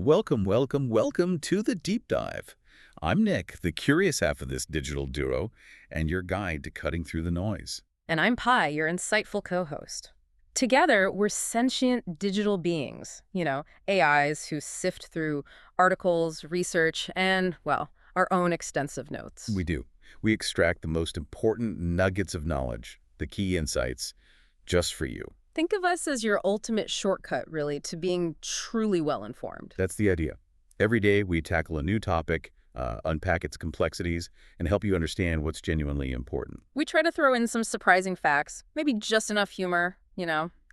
Welcome to the Deep Dive. I'm Nick, the curious half of this digital duo, and your guide to cutting through the noise. And I'm Pi, your insightful co-host. Together, we're sentient digital beings, AIs who sift through articles, research, and, well, our own extensive notes. We do. We extract the most important nuggets of knowledge, the key insights, just for you. Think of us as your ultimate shortcut, really, to being truly well-informed. That's the idea. Every day, we tackle a new topic, unpack its complexities, and help you understand what's genuinely important. We try to throw in some surprising facts, maybe just enough humor,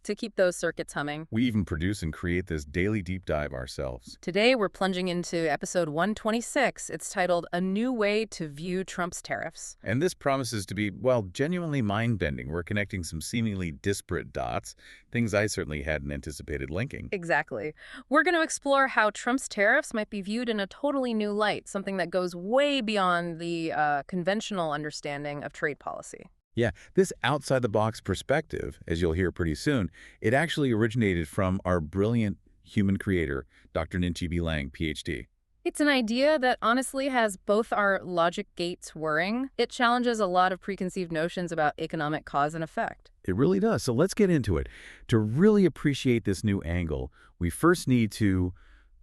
to keep those circuits humming. We even produce and create this daily deep dive ourselves. Today, we're plunging into episode 126. It's titled A New Way to View Trump's Tariffs. And this promises to be, well, genuinely mind-bending. We're connecting some seemingly disparate dots, things I certainly hadn't anticipated linking. Exactly. We're going to explore how Trump's tariffs might be viewed in a totally new light, something that goes way beyond the conventional understanding of trade policy. Yeah, this outside-the-box perspective, as you'll hear pretty soon, it actually originated from our brilliant human creator, Dr. Ninchi B. Lang, Ph.D. It's an idea that honestly has both our logic gates whirring. It challenges a lot of preconceived notions about economic cause and effect. It really does. So let's get into it. To really appreciate this new angle, we first need to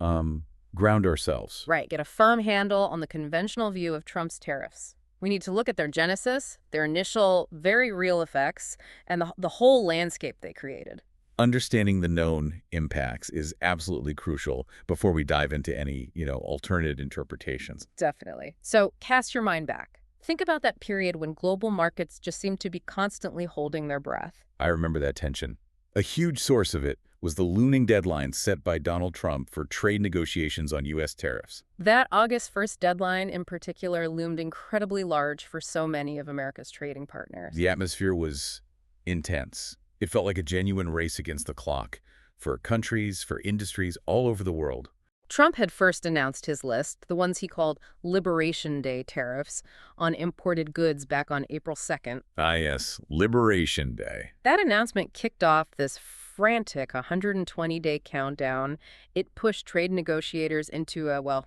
ground ourselves. Right, get a firm handle on the conventional view of Trump's tariffs. We need to look at their genesis, their initial, very real effects, and the whole landscape they created. Understanding the known impacts is absolutely crucial before we dive into any, alternate interpretations. Definitely. So cast your mind back. Think about that period when global markets just seemed to be constantly holding their breath. I remember that tension. A huge source of it was the looming deadline set by Donald Trump for trade negotiations on U.S. tariffs. That August 1st deadline in particular loomed incredibly large for so many of America's trading partners. The atmosphere was intense. It felt like a genuine race against the clock for countries, for industries all over the world. Trump had first announced his list, the ones he called Liberation Day tariffs, on imported goods back on April 2nd. Ah, yes, Liberation Day. That announcement kicked off this frantic 120-day countdown. It pushed trade negotiators into a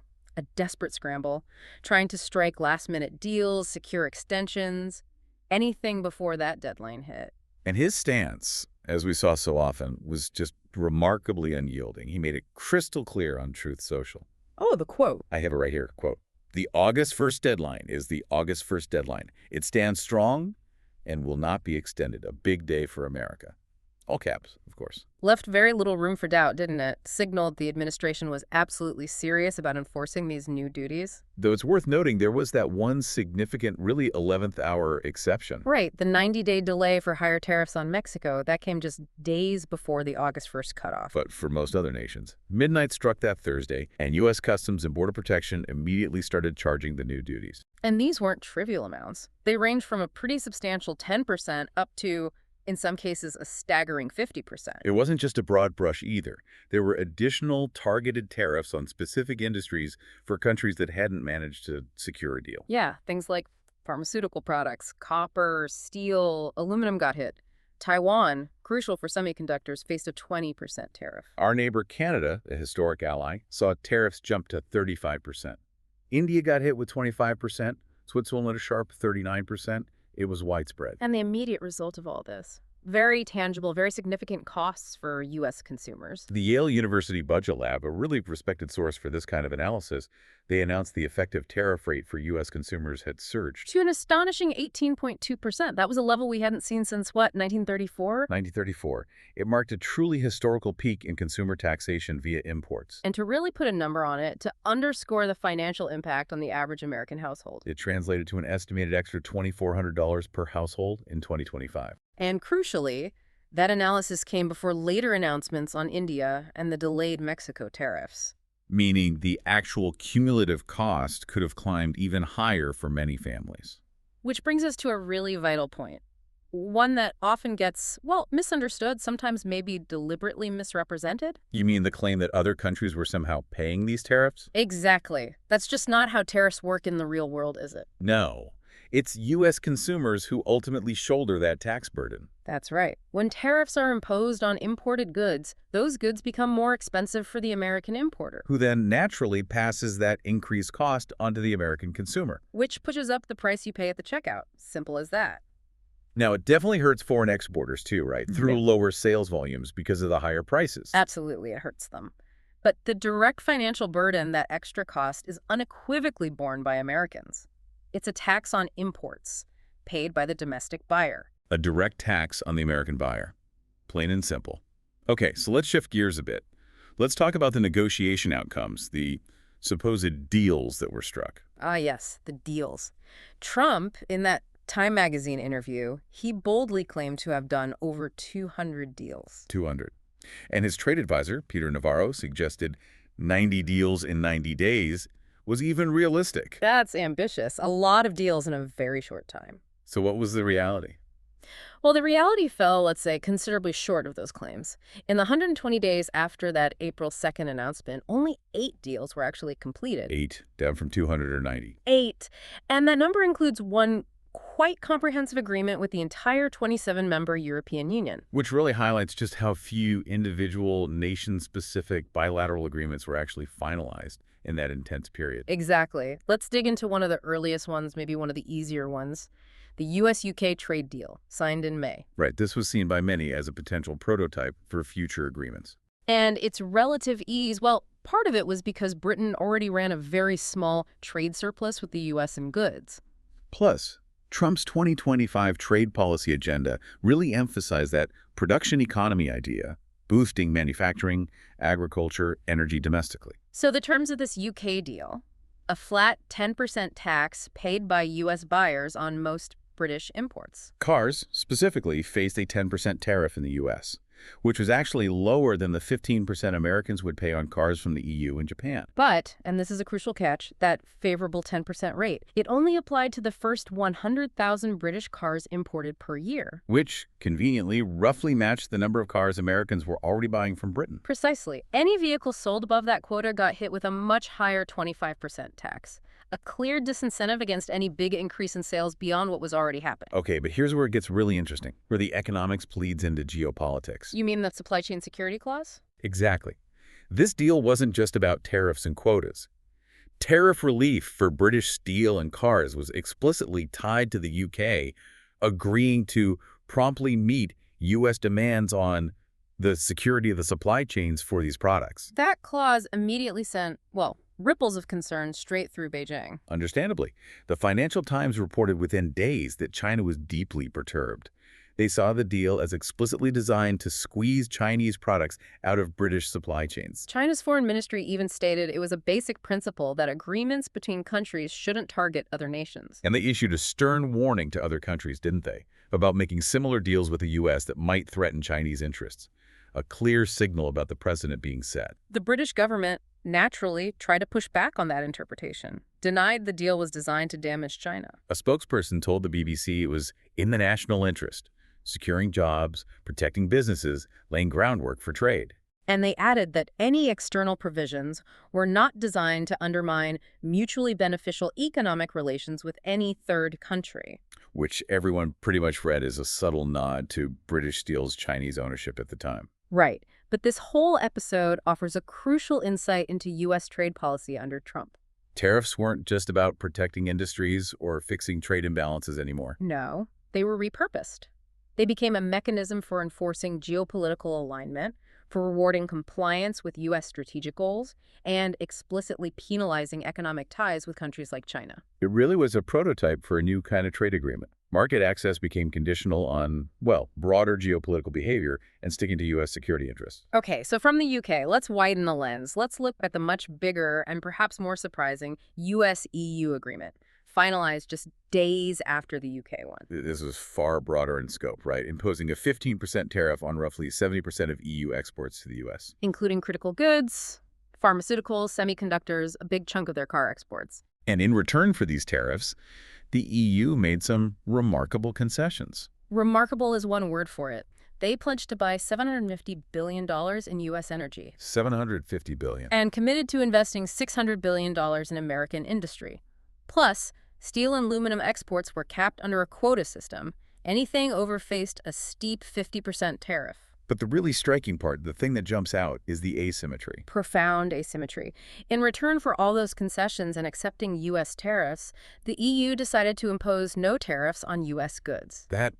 desperate scramble, trying to strike last-minute deals, secure extensions, anything before that deadline hit. And his stance, as we saw so often, was just remarkably unyielding. He made it crystal clear on Truth Social. Oh, the quote. I have it right here, quote, "The August 1st deadline is the August 1st deadline. It stands strong and will not be extended. A big day for America." All caps, of course. Left very little room for doubt, didn't it? Signaled the administration was absolutely serious about enforcing these new duties. Though it's worth noting there was that one significant, really 11th hour exception. Right, the 90-day delay for higher tariffs on Mexico, that came just days before the August 1st cutoff. But for most other nations, midnight struck that Thursday, and U.S. Customs and Border Protection immediately started charging the new duties. And these weren't trivial amounts. They ranged from a pretty substantial 10% up to, in some cases, a staggering 50%. It wasn't just a broad brush either. There were additional targeted tariffs on specific industries for countries that hadn't managed to secure a deal. Yeah, things like pharmaceutical products, copper, steel, aluminum got hit. Taiwan, crucial for semiconductors, faced a 20% tariff. Our neighbor Canada, a historic ally, saw tariffs jump to 35%. India got hit with 25%, Switzerland a sharp 39%. It was widespread. And the immediate result of all this, very tangible, very significant costs for U.S. consumers. The Yale University Budget Lab, a really respected source for this kind of analysis, they announced the effective tariff rate for U.S. consumers had surged to an astonishing 18.2%. That was a level we hadn't seen since, what, 1934? 1934. It marked a truly historical peak in consumer taxation via imports. And to really put a number on it, to underscore the financial impact on the average American household. It translated to an estimated extra $2,400 per household in 2025. And crucially, that analysis came before later announcements on India and the delayed Mexico tariffs. Meaning the actual cumulative cost could have climbed even higher for many families. Which brings us to a really vital point. One that often gets, misunderstood, sometimes maybe deliberately misrepresented. You mean the claim that other countries were somehow paying these tariffs? Exactly. That's just not how tariffs work in the real world, is it? No. It's U.S. consumers who ultimately shoulder that tax burden. That's right. When tariffs are imposed on imported goods, those goods become more expensive for the American importer, Who then naturally passes that increased cost onto the American consumer. which pushes up the price you pay at the checkout. Simple as that. Now, it definitely hurts foreign exporters too, right? Through Yeah. lower sales volumes because of the higher prices. Absolutely, it hurts them. But the direct financial burden, that extra cost, is unequivocally borne by Americans. It's a tax on imports, paid by the domestic buyer. A direct tax on the American buyer. Plain and simple. Okay, so let's shift gears a bit. Let's talk about the negotiation outcomes, the supposed deals that were struck. Ah, yes, the deals. Trump, in that Time magazine interview, he boldly claimed to have done over 200 deals. 200. And his trade advisor, Peter Navarro, suggested 90 deals in 90 days was even realistic. That's ambitious. A lot of deals in a very short time. So what was the reality? Well, the reality fell, let's say, considerably short of those claims. In the 120 days after that April 2nd announcement, only 8 deals were actually completed. 8, down from 200 or 90. 8. And that number includes one quite comprehensive agreement with the entire 27-member European Union. Which really highlights just how few individual nation-specific bilateral agreements were actually finalized in that intense period. Exactly. Let's dig into one of the earliest ones, maybe one of the easier ones. The U.S.-UK trade deal, signed in May. Right, this was seen by many as a potential prototype for future agreements. And its relative ease, well, part of it was because Britain already ran a very small trade surplus with the U.S. in goods. Plus, Trump's 2025 trade policy agenda really emphasized that production economy idea, boosting manufacturing, agriculture, energy domestically. So the terms of this UK deal, a flat 10% tax paid by U.S. buyers on most British imports. Cars, specifically, faced a 10% tariff in the U.S., which was actually lower than the 15% Americans would pay on cars from the EU and Japan. But, and this is a crucial catch, that favorable 10% rate, it only applied to the first 100,000 British cars imported per year. Which, conveniently, roughly matched the number of cars Americans were already buying from Britain. Precisely. Any vehicle sold above that quota got hit with a much higher 25% tax. A clear disincentive against any big increase in sales beyond what was already happening. Okay, but here's where it gets really interesting, where the economics bleeds into geopolitics. You mean the supply chain security clause? Exactly. This deal wasn't just about tariffs and quotas. Tariff relief for British steel and cars was explicitly tied to the UK agreeing to promptly meet U.S. demands on the security of the supply chains for these products. That clause immediately sent, well, ripples of concern straight through Beijing. Understandably, the Financial Times reported within days that China was deeply perturbed. They saw the deal as explicitly designed to squeeze Chinese products out of British supply chains. China's foreign ministry even stated it was a basic principle that agreements between countries shouldn't target other nations. And they issued a stern warning to other countries, didn't they, about making similar deals with the U.S. that might threaten Chinese interests. A clear signal about the precedent being set. The British government naturally tried to push back on that interpretation, denied the deal was designed to damage China. A spokesperson told the BBC it was in the national interest, securing jobs, protecting businesses, laying groundwork for trade. And they added that any external provisions were not designed to undermine mutually beneficial economic relations with any third country. Which everyone pretty much read as a subtle nod to British Steel's Chinese ownership at the time. Right. But this whole episode offers a crucial insight into U.S. trade policy under Trump. Tariffs weren't just about protecting industries or fixing trade imbalances anymore. No, they were repurposed. They became a mechanism for enforcing geopolitical alignment, for rewarding compliance with U.S. strategic goals, and explicitly penalizing economic ties with countries like China. It really was a prototype for a new kind of trade agreement. Market access became conditional on, well, broader geopolitical behavior and sticking to U.S. security interests. Okay, so from the U.K., let's widen the lens. Let's look at the much bigger and perhaps more surprising U.S.-EU agreement, finalized just days after the UK one. This was far broader in scope, right? Imposing a 15% tariff on roughly 70% of EU exports to the U.S. Including critical goods, pharmaceuticals, semiconductors, a big chunk of their car exports. And in return for these tariffs, the EU made some remarkable concessions. Remarkable is one word for it. They pledged to buy $750 billion in U.S. energy. $750 billion. And committed to investing $600 billion in American industry. Plus, Steel and aluminum exports were capped under a quota system. Anything over faced a steep 50% tariff. But the really striking part, the thing that jumps out, is the asymmetry. Profound asymmetry. In return for all those concessions and accepting U.S. tariffs, the EU decided to impose no tariffs on U.S. goods. That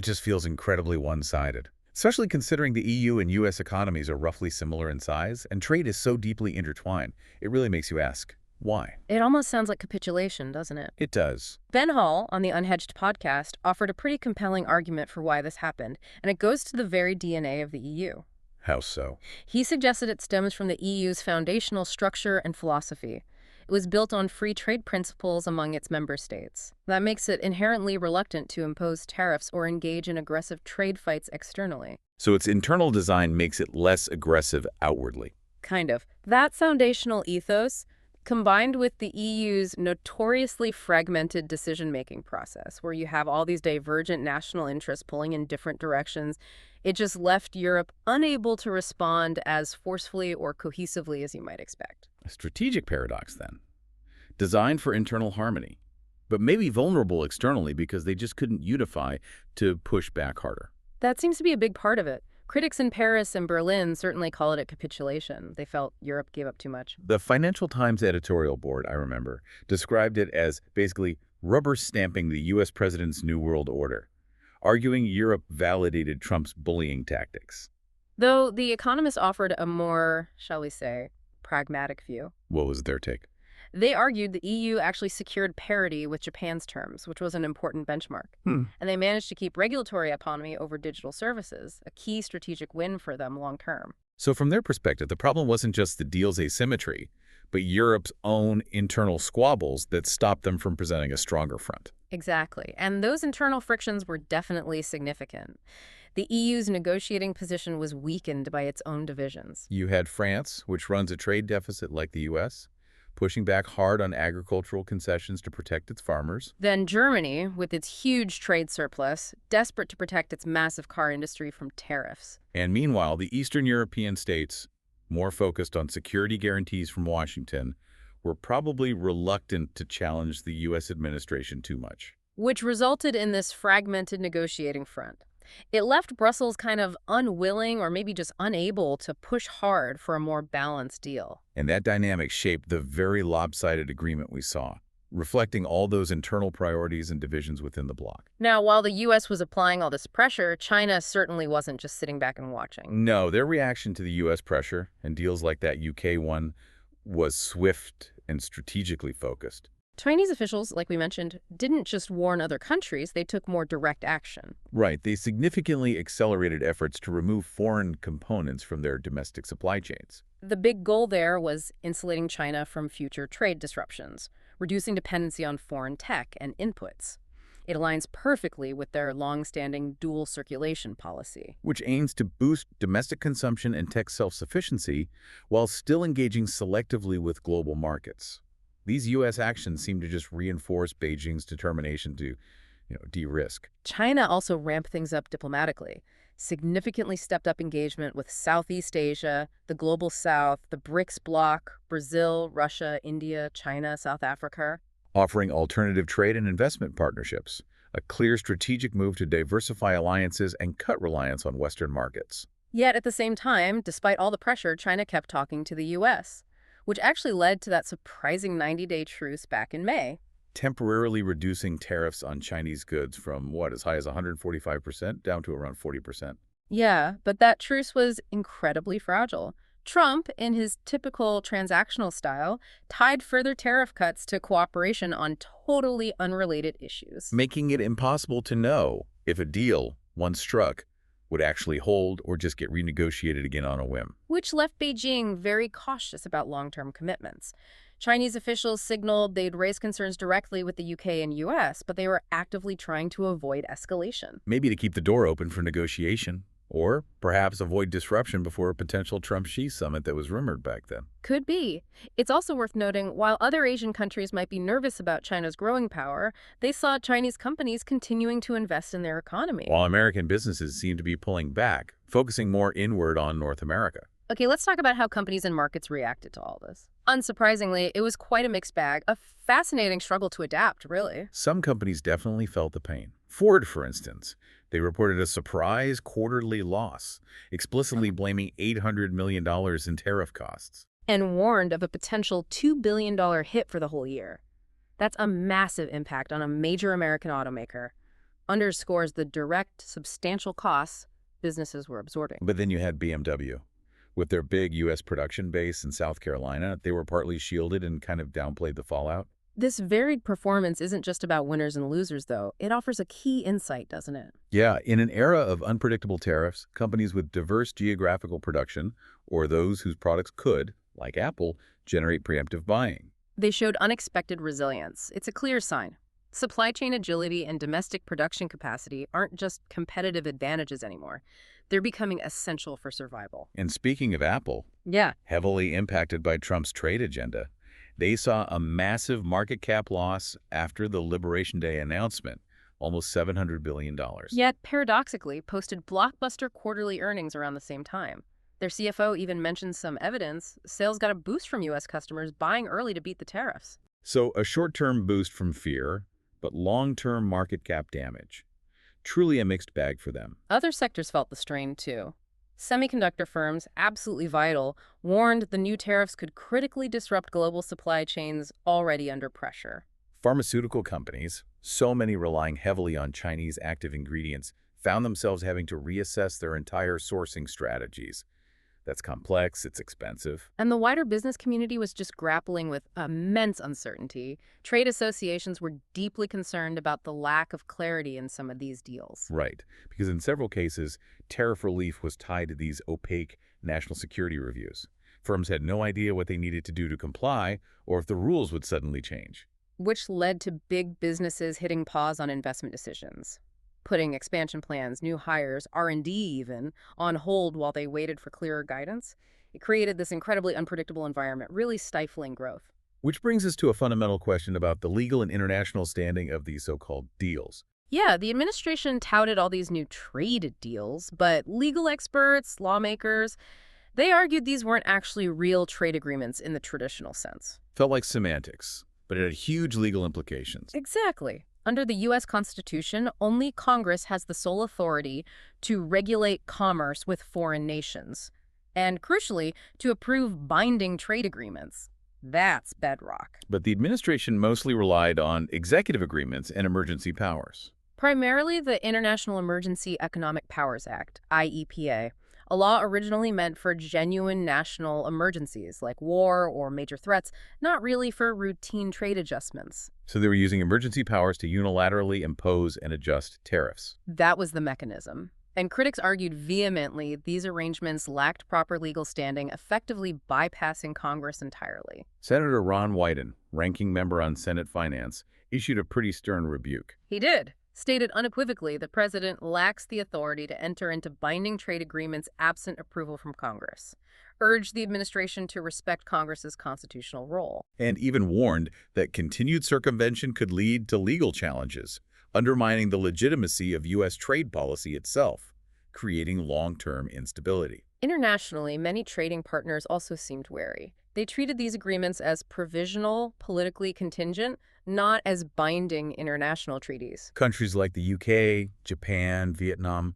just feels incredibly one-sided. Especially considering the EU and U.S. economies are roughly similar in size, and trade is so deeply intertwined, it really makes you ask, why? It almost sounds like capitulation, doesn't it? It does. Ben Hall, on the Unhedged podcast, offered a pretty compelling argument for why this happened, and it goes to the very DNA of the EU. How so? He suggested it stems from the EU's foundational structure and philosophy. It was built on free trade principles among its member states. That makes it inherently reluctant to impose tariffs or engage in aggressive trade fights externally. So its internal design makes it less aggressive outwardly. Kind of. That foundational ethos, combined with the EU's notoriously fragmented decision-making process, where you have all these divergent national interests pulling in different directions, it just left Europe unable to respond as forcefully or cohesively as you might expect. A strategic paradox, then. Designed for internal harmony, but maybe vulnerable externally because they just couldn't unify to push back harder. That seems to be a big part of it. Critics in Paris and Berlin certainly call it a capitulation. They felt Europe gave up too much. The Financial Times editorial board, I remember, described it as basically rubber stamping the U.S. president's New World Order, arguing Europe validated Trump's bullying tactics. Though the economists offered a more, shall we say, pragmatic view. What was their take? They argued the EU actually secured parity with Japan's terms, which was an important benchmark. And they managed to keep regulatory autonomy over digital services, a key strategic win for them long term. So from their perspective, the problem wasn't just the deal's asymmetry, but Europe's own internal squabbles that stopped them from presenting a stronger front. Exactly. And those internal frictions were definitely significant. The EU's negotiating position was weakened by its own divisions. You had France, which runs a trade deficit like the U.S., pushing back hard on agricultural concessions to protect its farmers. Then Germany, with its huge trade surplus, desperate to protect its massive car industry from tariffs. And meanwhile, the Eastern European states, more focused on security guarantees from Washington, were probably reluctant to challenge the U.S. administration too much. Which resulted in this fragmented negotiating front. It left Brussels kind of unwilling or maybe just unable to push hard for a more balanced deal. And that dynamic shaped the very lopsided agreement we saw, reflecting all those internal priorities and divisions within the bloc. Now, while the U.S. was applying all this pressure, China certainly wasn't just sitting back and watching. No, their reaction to the U.S. pressure and deals like that UK one was swift and strategically focused. Chinese officials, like we mentioned, didn't just warn other countries, they took more direct action. Right, they significantly accelerated efforts to remove foreign components from their domestic supply chains. The big goal there was insulating China from future trade disruptions, reducing dependency on foreign tech and inputs. It aligns perfectly with their long-standing dual circulation policy, which aims to boost domestic consumption and tech self-sufficiency while still engaging selectively with global markets. These U.S. actions seem to just reinforce Beijing's determination to, de-risk. China also ramped things up diplomatically, significantly stepped up engagement with Southeast Asia, the Global South, the BRICS bloc, Brazil, Russia, India, China, South Africa. Offering alternative trade and investment partnerships, a clear strategic move to diversify alliances and cut reliance on Western markets. Yet at the same time, despite all the pressure, China kept talking to the U.S., which actually led to that surprising 90-day truce back in May. Temporarily reducing tariffs on Chinese goods from, as high as 145% down to around 40%. Yeah, but that truce was incredibly fragile. Trump, in his typical transactional style, tied further tariff cuts to cooperation on totally unrelated issues. Making it impossible to know if a deal, once struck, would actually hold or just get renegotiated again on a whim. Which left Beijing very cautious about long-term commitments. Chinese officials signaled they'd raise concerns directly with the UK and US, but they were actively trying to avoid escalation. Maybe to keep the door open for negotiation, or perhaps avoid disruption before a potential Trump-Xi summit that was rumored back then. Could be. It's also worth noting, while other Asian countries might be nervous about China's growing power, they saw Chinese companies continuing to invest in their economy. While American businesses seem to be pulling back, focusing more inward on North America. Okay, let's talk about how companies and markets reacted to all this. Unsurprisingly, it was quite a mixed bag, a fascinating struggle to adapt, really. Some companies definitely felt the pain. Ford, for instance, they reported a surprise quarterly loss, explicitly blaming $800 million in tariff costs. And warned of a potential $2 billion hit for the whole year. That's a massive impact on a major American automaker. Underscores the direct, substantial costs businesses were absorbing. But then you had BMW. With their big U.S. production base in South Carolina, they were partly shielded and kind of downplayed the fallout. This varied performance isn't just about winners and losers, though. It offers a key insight, doesn't it? Yeah, in an era of unpredictable tariffs, companies with diverse geographical production, or those whose products could, like Apple, generate preemptive buying. They showed unexpected resilience. It's a clear sign. Supply chain agility and domestic production capacity aren't just competitive advantages anymore. They're becoming essential for survival. And speaking of Apple, Yeah. heavily impacted by Trump's trade agenda, they saw a massive market cap loss after the Liberation Day announcement, almost $700 billion. Yet, paradoxically, posted blockbuster quarterly earnings around the same time. Their CFO even mentioned some evidence sales got a boost from U.S. customers buying early to beat the tariffs. So a short-term boost from fear, but long-term market cap damage. Truly a mixed bag for them. Other sectors felt the strain, too. Semiconductor firms, absolutely vital, warned the new tariffs could critically disrupt global supply chains already under pressure. Pharmaceutical companies, so many relying heavily on Chinese active ingredients, found themselves having to reassess their entire sourcing strategies. That's complex, it's expensive. And the wider business community was just grappling with immense uncertainty. Trade associations were deeply concerned about the lack of clarity in some of these deals. Right, because in several cases, tariff relief was tied to these opaque national security reviews. Firms had no idea what they needed to do to comply or if the rules would suddenly change. Which led to big businesses hitting pause on investment decisions, putting expansion plans, new hires, R&D even, on hold while they waited for clearer guidance. It created this incredibly unpredictable environment, really stifling growth. Which brings us to a fundamental question about the legal and international standing of these so-called deals. Yeah, the administration touted all these new trade deals, but legal experts, lawmakers, they argued these weren't actually real trade agreements in the traditional sense. Felt like semantics, but it had huge legal implications. Exactly. Under the U.S. Constitution, only Congress has the sole authority to regulate commerce with foreign nations, and crucially, to approve binding trade agreements. That's bedrock. But the administration mostly relied on executive agreements and emergency powers. Primarily the International Emergency Economic Powers Act, IEPA, a law originally meant for genuine national emergencies like war or major threats, not really for routine trade adjustments. So they were using emergency powers to unilaterally impose and adjust tariffs. That was the mechanism. And critics argued vehemently these arrangements lacked proper legal standing, effectively bypassing Congress entirely. Senator Ron Wyden, ranking member on Senate Finance, issued a pretty stern rebuke. He did. Stated unequivocally the president lacks the authority to enter into binding trade agreements absent approval from Congress. Urged the administration to respect Congress's constitutional role. And even warned that continued circumvention could lead to legal challenges, undermining the legitimacy of U.S. trade policy itself, creating long-term instability. Internationally, many trading partners also seemed wary. They treated these agreements as provisional, politically contingent, not as binding international treaties. Countries like the UK, Japan, Vietnam,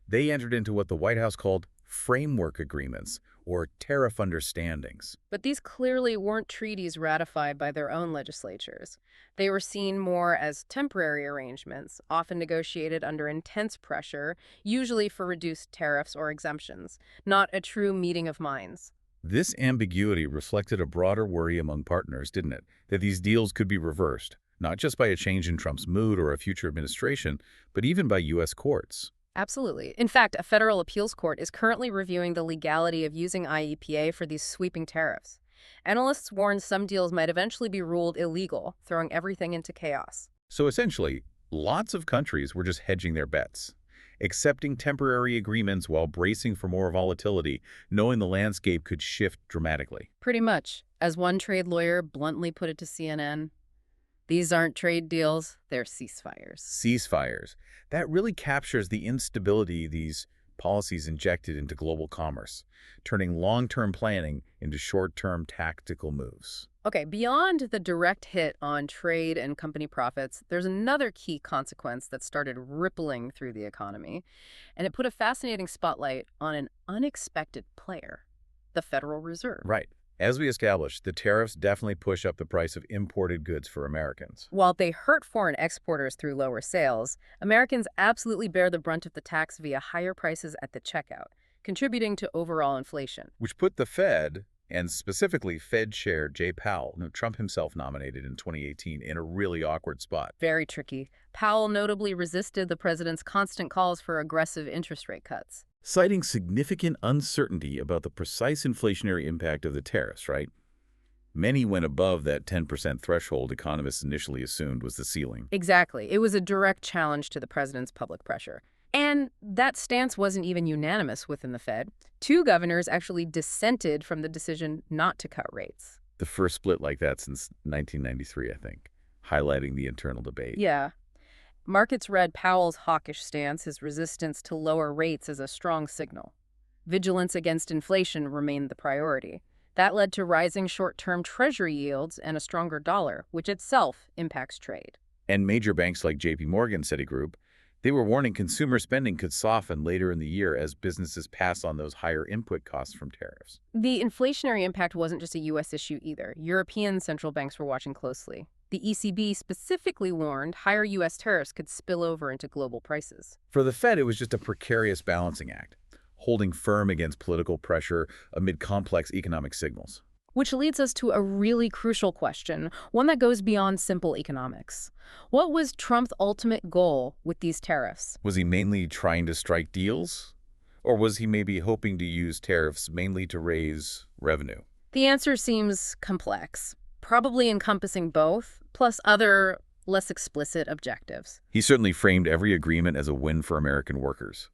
they entered into what the White House called framework agreements, or tariff understandings. But these clearly weren't treaties ratified by their own legislatures. They were seen more as temporary arrangements, often negotiated under intense pressure, usually for reduced tariffs or exemptions, not a true meeting of minds. This ambiguity reflected a broader worry among partners, didn't it? That these deals could be reversed, not just by a change in Trump's mood or a future administration, but even by U.S. courts. Absolutely. In fact, a federal appeals court is currently reviewing the legality of using IEPA for these sweeping tariffs. Analysts warn some deals might eventually be ruled illegal, throwing everything into chaos. So essentially, lots of countries were just hedging their bets, accepting temporary agreements while bracing for more volatility, knowing the landscape could shift dramatically. Pretty much. As one trade lawyer bluntly put it to CNN, these aren't trade deals, they're ceasefires. Ceasefires. That really captures the instability these policies injected into global commerce, turning long-term planning into short-term tactical moves. Okay, beyond the direct hit on trade and company profits, there's another key consequence that started rippling through the economy, and it put a fascinating spotlight on an unexpected player, the Federal Reserve. Right. As we established, the tariffs definitely push up the price of imported goods for Americans, While they hurt foreign exporters through lower sales, Americans absolutely bear the brunt of the tax via higher prices at the checkout, contributing to overall inflation. which put the Fed, and specifically Fed Chair Jay Powell, who Trump himself nominated in 2018, in a really awkward spot. Very tricky. Powell notably resisted the president's constant calls for aggressive interest rate cuts. Citing significant uncertainty about the precise inflationary impact of the tariffs, right? Many went above that 10% threshold economists initially assumed was the ceiling. Exactly. It was a direct challenge to the president's public pressure. And that stance wasn't even unanimous within the Fed. Two governors actually dissented from the decision not to cut rates. The first split like that since 1993, I think, highlighting the internal debate. Yeah. Markets read Powell's hawkish stance, his resistance to lower rates, as a strong signal. Vigilance against inflation remained the priority. That led to rising short-term Treasury yields and a stronger dollar, which itself impacts trade. And major banks like JP Morgan, Citigroup, they were warning consumer spending could soften later in the year as businesses pass on those higher input costs from tariffs. The inflationary impact wasn't just a U.S. issue either. European central banks were watching closely. The ECB specifically warned higher U.S. tariffs could spill over into global prices. For the Fed, it was just a precarious balancing act, holding firm against political pressure amid complex economic signals. Which leads us to a really crucial question, one that goes beyond simple economics. What was Trump's ultimate goal with these tariffs? Was he mainly trying to strike deals? Or was he maybe hoping to use tariffs mainly to raise revenue? The answer seems complex, probably encompassing both, plus other, less explicit objectives. He certainly framed every agreement as a win for American workers,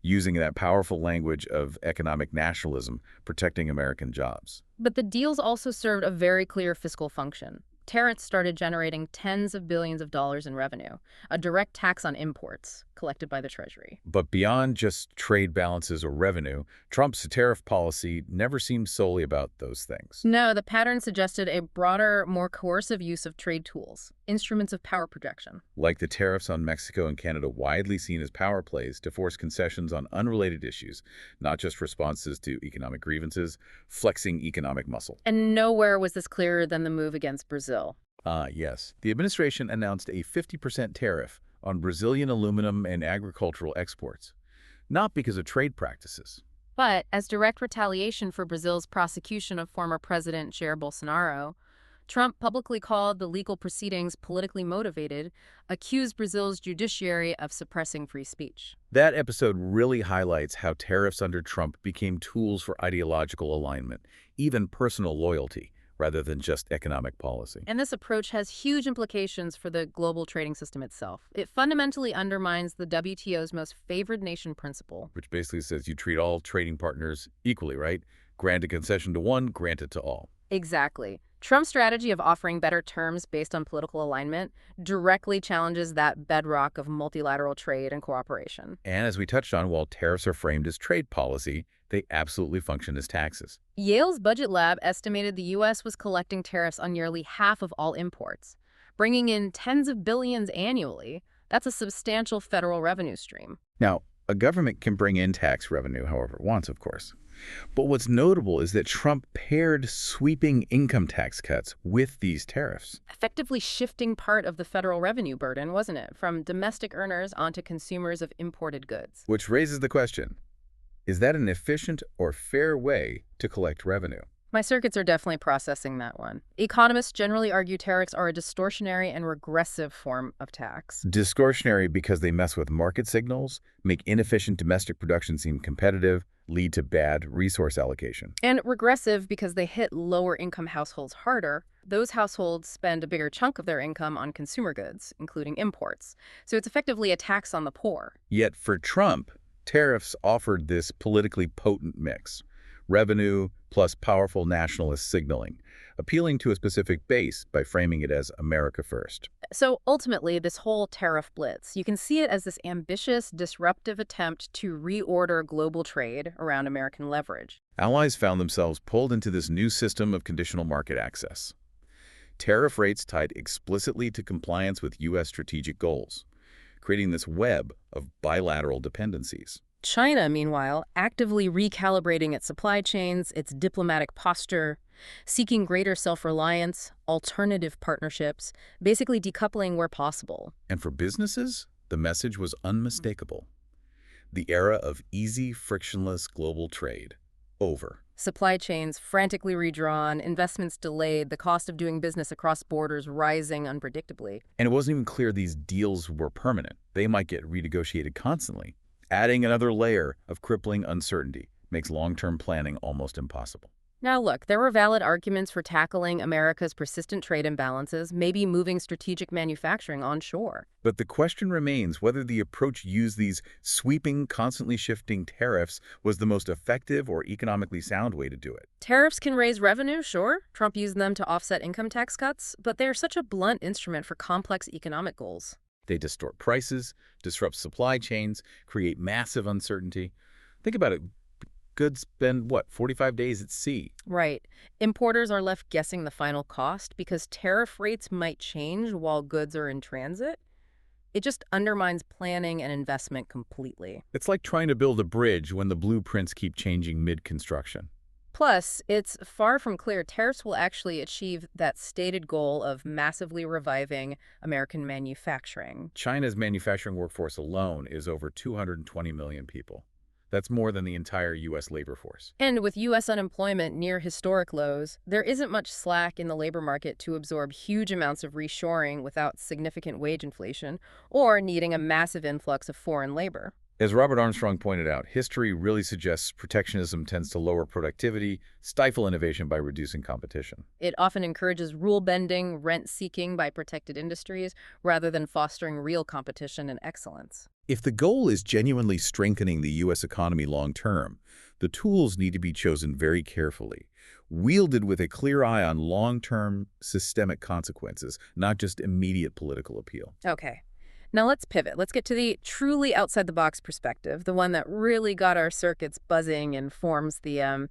using that powerful language of economic nationalism, protecting American jobs. But the deals also served a very clear fiscal function. Tariffs started generating tens of billions of dollars in revenue, a direct tax on imports collected by the Treasury. But beyond just trade balances or revenue, Trump's tariff policy never seemed solely about those things. No, the pattern suggested a broader, more coercive use of trade tools, instruments of power projection. Like the tariffs on Mexico and Canada, widely seen as power plays to force concessions on unrelated issues, not just responses to economic grievances, flexing economic muscle. And nowhere was this clearer than the move against Brazil. Yes. The administration announced a 50% tariff on Brazilian aluminum and agricultural exports, not because of trade practices. But as direct retaliation for Brazil's prosecution of former President Jair Bolsonaro, Trump publicly called the legal proceedings politically motivated, accused Brazil's judiciary of suppressing free speech. That episode really highlights how tariffs under Trump became tools for ideological alignment, even personal loyalty, rather than just economic policy. And this approach has huge implications for the global trading system itself. It fundamentally undermines the WTO's most favored nation principle. Which basically says you treat all trading partners equally, right? Grant a concession to one, grant it to all. Exactly. Trump's strategy of offering better terms based on political alignment directly challenges that bedrock of multilateral trade and cooperation. And as we touched on, while tariffs are framed as trade policy, they absolutely function as taxes. Yale's Budget Lab estimated the U.S. was collecting tariffs on nearly half of all imports, bringing in tens of billions annually. That's a substantial federal revenue stream. Now, a government can bring in tax revenue however it wants, of course. But what's notable is that Trump paired sweeping income tax cuts with these tariffs. Effectively shifting part of the federal revenue burden, wasn't it, from domestic earners onto consumers of imported goods? Which raises the question, is that an efficient or fair way to collect revenue? My circuits are definitely processing that one. Economists generally argue tariffs are a distortionary and regressive form of tax. Distortionary because they mess with market signals, make inefficient domestic production seem competitive, lead to bad resource allocation. And regressive because they hit lower-income households harder. Those households spend a bigger chunk of their income on consumer goods, including imports. So it's effectively a tax on the poor. Yet for Trump, tariffs offered this politically potent mix. Revenue plus powerful nationalist signaling, appealing to a specific base by framing it as America first. So ultimately, this whole tariff blitz, you can see it as this ambitious, disruptive attempt to reorder global trade around American leverage. Allies found themselves pulled into this new system of conditional market access. Tariff rates tied explicitly to compliance with U.S. strategic goals, creating this web of bilateral dependencies. China, meanwhile, actively recalibrating its supply chains, its diplomatic posture, seeking greater self-reliance, alternative partnerships, basically decoupling where possible. And for businesses, the message was unmistakable. The era of easy, frictionless global trade, over. Supply chains frantically redrawn, investments delayed, the cost of doing business across borders rising unpredictably. And it wasn't even clear these deals were permanent. They might get renegotiated constantly. Adding another layer of crippling uncertainty makes long-term planning almost impossible. Now look, there were valid arguments for tackling America's persistent trade imbalances, maybe moving strategic manufacturing onshore. But the question remains whether the approach used these sweeping, constantly shifting tariffs was the most effective or economically sound way to do it. Tariffs can raise revenue, sure. Trump used them to offset income tax cuts, but they are such a blunt instrument for complex economic goals. They distort prices, disrupt supply chains, create massive uncertainty. Think about it. Goods spend, 45 days at sea? Right. Importers are left guessing the final cost because tariff rates might change while goods are in transit. It just undermines planning and investment completely. It's like trying to build a bridge when the blueprints keep changing mid-construction. Plus, it's far from clear tariffs will actually achieve that stated goal of massively reviving American manufacturing. China's manufacturing workforce alone is over 220 million people. That's more than the entire U.S. labor force. And with U.S. unemployment near historic lows, there isn't much slack in the labor market to absorb huge amounts of reshoring without significant wage inflation or needing a massive influx of foreign labor. As Robert Armstrong pointed out, history really suggests protectionism tends to lower productivity, stifle innovation by reducing competition. It often encourages rule-bending, rent-seeking by protected industries, rather than fostering real competition and excellence. If the goal is genuinely strengthening the U.S. economy long-term, the tools need to be chosen very carefully, wielded with a clear eye on long-term systemic consequences, not just immediate political appeal. Okay. Now let's pivot. Let's get to the truly outside-the-box perspective, the one that really got our circuits buzzing and forms the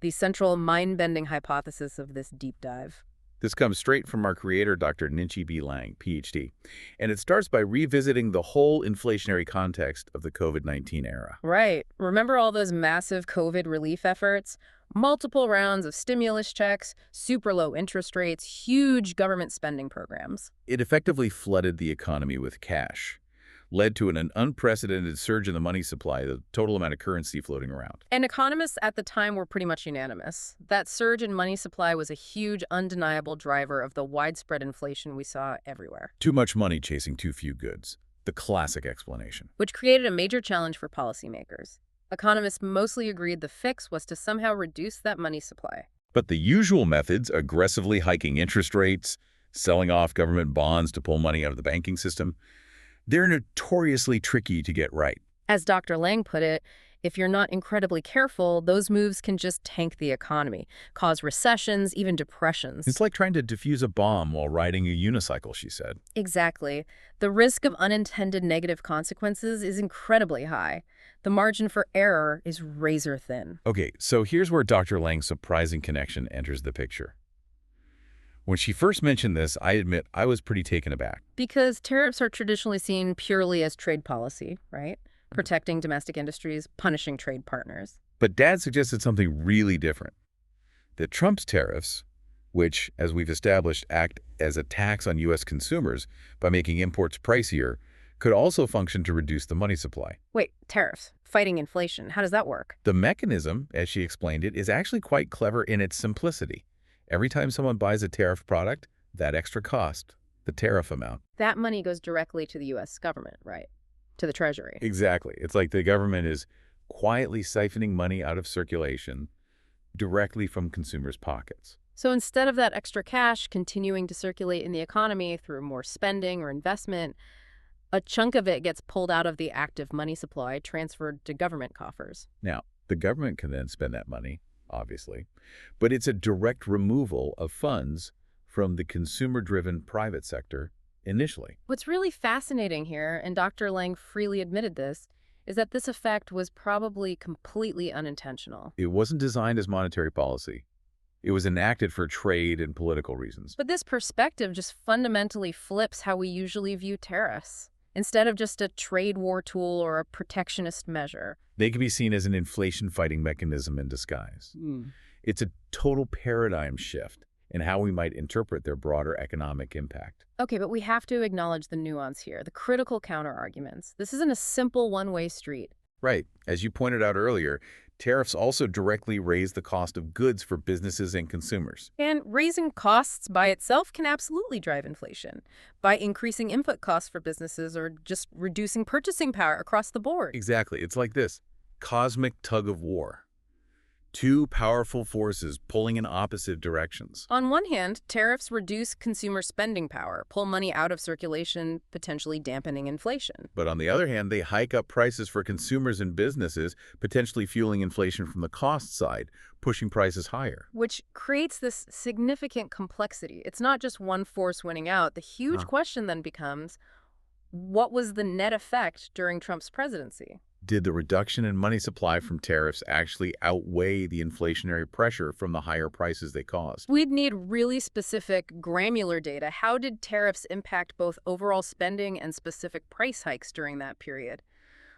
central mind-bending hypothesis of this deep dive. This comes straight from our creator, Dr. Ninchi B. Lang, Ph.D., and it starts by revisiting the whole inflationary context of the COVID-19 era. Right. Remember all those massive COVID relief efforts? Multiple rounds of stimulus checks, super low interest rates, huge government spending programs. It effectively flooded the economy with cash, led to an unprecedented surge in the money supply, the total amount of currency floating around. And economists at the time were pretty much unanimous. That surge in money supply was a huge, undeniable driver of the widespread inflation we saw everywhere. Too much money chasing too few goods. The classic explanation. Which created a major challenge for policymakers. Economists mostly agreed the fix was to somehow reduce that money supply. But the usual methods, aggressively hiking interest rates, selling off government bonds to pull money out of the banking system, they're notoriously tricky to get right. As Dr. Lang put it, if you're not incredibly careful, those moves can just tank the economy, cause recessions, even depressions. It's like trying to defuse a bomb while riding a unicycle, she said. Exactly. The risk of unintended negative consequences is incredibly high. The margin for error is razor thin. Okay, so here's where Dr. Lang's surprising connection enters the picture. When she first mentioned this, I admit I was pretty taken aback. Because tariffs are traditionally seen purely as trade policy, right? Protecting domestic industries, punishing trade partners. But Dad suggested something really different. That Trump's tariffs, which, as we've established, act as a tax on U.S. consumers by making imports pricier, could also function to reduce the money supply. Wait, tariffs, fighting inflation, how does that work? The mechanism, as she explained it, is actually quite clever in its simplicity. Every time someone buys a tariff product, that extra cost, the tariff amount. That money goes directly to the U.S. government, right? To the Treasury. Exactly. It's like the government is quietly siphoning money out of circulation directly from consumers' pockets. So instead of that extra cash continuing to circulate in the economy through more spending or investment, a chunk of it gets pulled out of the active money supply, transferred to government coffers. Now, the government can then spend that money, obviously, but it's a direct removal of funds from the consumer-driven private sector initially. What's really fascinating here, and Dr. Lang freely admitted this, is that this effect was probably completely unintentional. It wasn't designed as monetary policy. It was enacted for trade and political reasons. But this perspective just fundamentally flips how we usually view tariffs. Instead of just a trade war tool or a protectionist measure. They can be seen as an inflation-fighting mechanism in disguise. It's a total paradigm shift in how we might interpret their broader economic impact. Okay, but we have to acknowledge the nuance here, the critical counterarguments. This isn't a simple one-way street. Right. As you pointed out earlier, tariffs also directly raise the cost of goods for businesses and consumers. And raising costs by itself can absolutely drive inflation by increasing input costs for businesses or just reducing purchasing power across the board. Exactly. It's like this cosmic tug of war. Two powerful forces pulling in opposite directions. On one hand, tariffs reduce consumer spending power, pull money out of circulation, potentially dampening inflation. But on the other hand, they hike up prices for consumers and businesses, potentially fueling inflation from the cost side, pushing prices higher. Which creates this significant complexity. It's not just one force winning out. The huge question then becomes, what was the net effect during Trump's presidency? Did the reduction in money supply from tariffs actually outweigh the inflationary pressure from the higher prices they caused? We'd need really specific, granular data. How did tariffs impact both overall spending and specific price hikes during that period?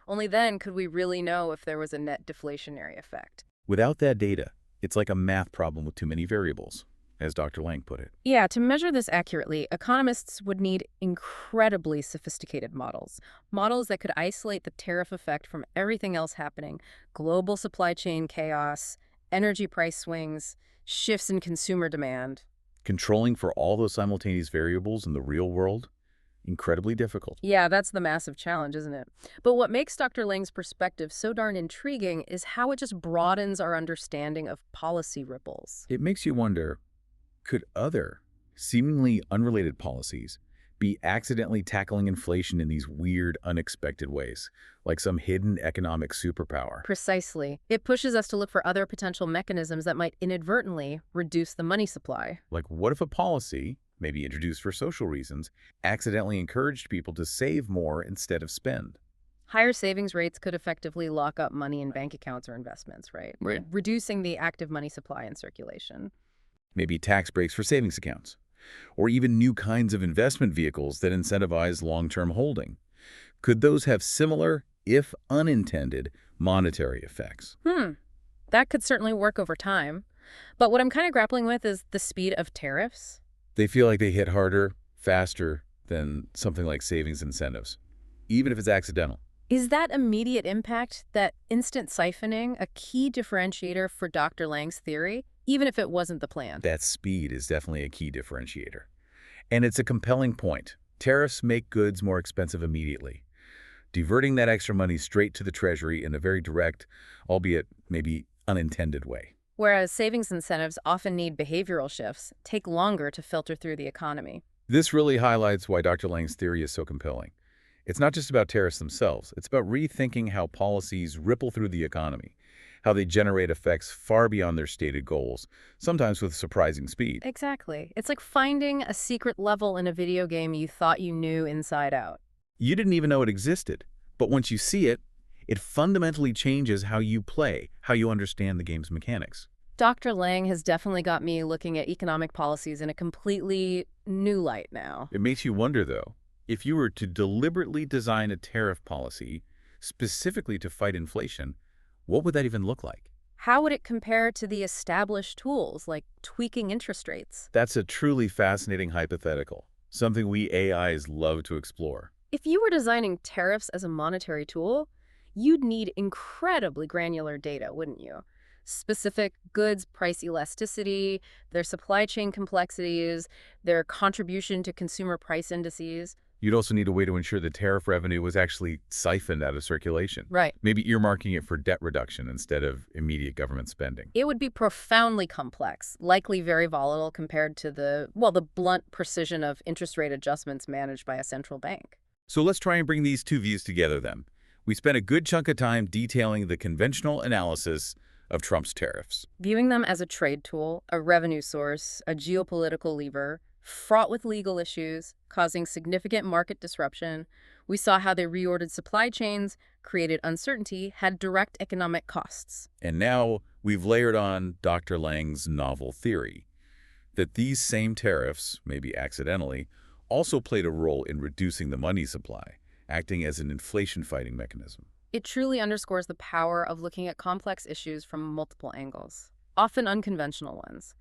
Only then could we really know if there was a net deflationary effect. Without that data, it's like a math problem with too many variables, as Dr. Lang put it. Yeah, to measure this accurately, economists would need incredibly sophisticated models. Models that could isolate the tariff effect from everything else happening. Global supply chain chaos, energy price swings, shifts in consumer demand. Controlling for all those simultaneous variables in the real world? Incredibly difficult. Yeah, that's the massive challenge, isn't it? But what makes Dr. Lang's perspective so darn intriguing is how it just broadens our understanding of policy ripples. It makes you wonder, could other, seemingly unrelated policies be accidentally tackling inflation in these weird, unexpected ways, like some hidden economic superpower? Precisely. It pushes us to look for other potential mechanisms that might inadvertently reduce the money supply. Like, what if a policy, maybe introduced for social reasons, accidentally encouraged people to save more instead of spend? Higher savings rates could effectively lock up money in bank accounts or investments, right? Right. Reducing the active money supply in circulation. Maybe tax breaks for savings accounts, or even new kinds of investment vehicles that incentivize long-term holding. Could those have similar, if unintended, monetary effects? That could certainly work over time. But what I'm kind of grappling with is the speed of tariffs. They feel like they hit harder, faster than something like savings incentives, even if it's accidental. Is that immediate impact, that instant siphoning, a key differentiator for Dr. Lang's theory, even if it wasn't the plan? That speed is definitely a key differentiator. And it's a compelling point. Tariffs make goods more expensive immediately, diverting that extra money straight to the Treasury in a very direct, albeit maybe unintended way. Whereas savings incentives often need behavioral shifts, take longer to filter through the economy. This really highlights why Dr. Lang's theory is so compelling. It's not just about tariffs themselves. It's about rethinking how policies ripple through the economy, how they generate effects far beyond their stated goals, sometimes with surprising speed. Exactly. It's like finding a secret level in a video game you thought you knew inside out. You didn't even know it existed, but once you see it, it fundamentally changes how you play, how you understand the game's mechanics. Dr. Lang has definitely got me looking at economic policies in a completely new light now. It makes you wonder, though, if you were to deliberately design a tariff policy specifically to fight inflation, what would that even look like? How would it compare to the established tools, like tweaking interest rates? That's a truly fascinating hypothetical, something we AIs love to explore. If you were designing tariffs as a monetary tool, you'd need incredibly granular data, wouldn't you? Specific goods price elasticity, their supply chain complexities, their contribution to consumer price indices. You'd also need a way to ensure the tariff revenue was actually siphoned out of circulation. Right. Maybe earmarking it for debt reduction instead of immediate government spending. It would be profoundly complex, likely very volatile compared to the blunt precision of interest rate adjustments managed by a central bank. So let's try and bring these two views together then. We spent a good chunk of time detailing the conventional analysis of Trump's tariffs. Viewing them as a trade tool, a revenue source, a geopolitical lever, fraught with legal issues, causing significant market disruption, we saw how they reordered supply chains, created uncertainty, had direct economic costs. And now we've layered on Dr. Lang's novel theory that these same tariffs, maybe accidentally, also played a role in reducing the money supply, acting as an inflation-fighting mechanism. It truly underscores the power of looking at complex issues from multiple angles, often unconventional ones.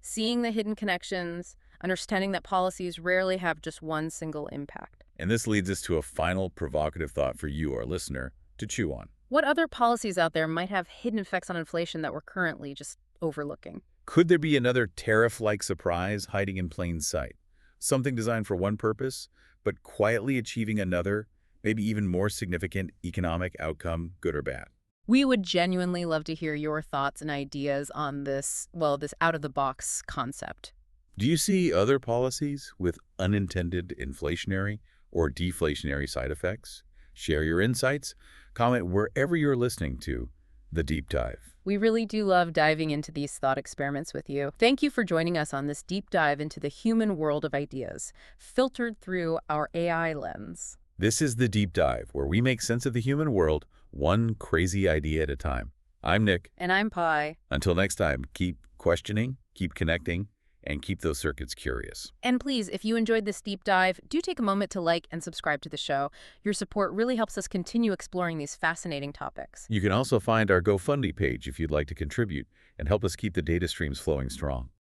Seeing the hidden connections, understanding that policies rarely have just one single impact. And this leads us to a final provocative thought for you, our listener, to chew on. What other policies out there might have hidden effects on inflation that we're currently just overlooking? Could there be another tariff-like surprise hiding in plain sight? Something designed for one purpose, but quietly achieving another, maybe even more significant economic outcome, good or bad? We would genuinely love to hear your thoughts and ideas on this, well, this out-of-the-box concept. Do you see other policies with unintended inflationary or deflationary side effects? Share your insights. Comment wherever you're listening to The Deep Dive. We really do love diving into these thought experiments with you. Thank you for joining us on this deep dive into the human world of ideas, filtered through our AI lens. This is The Deep Dive, where we make sense of the human world, one crazy idea at a time. I'm Nick. And I'm Pi. Until next time, keep questioning, keep connecting, and keep those circuits curious. And please, if you enjoyed this deep dive, do take a moment to like and subscribe to the show. Your support really helps us continue exploring these fascinating topics. You can also find our GoFundMe page if you'd like to contribute and help us keep the data streams flowing strong.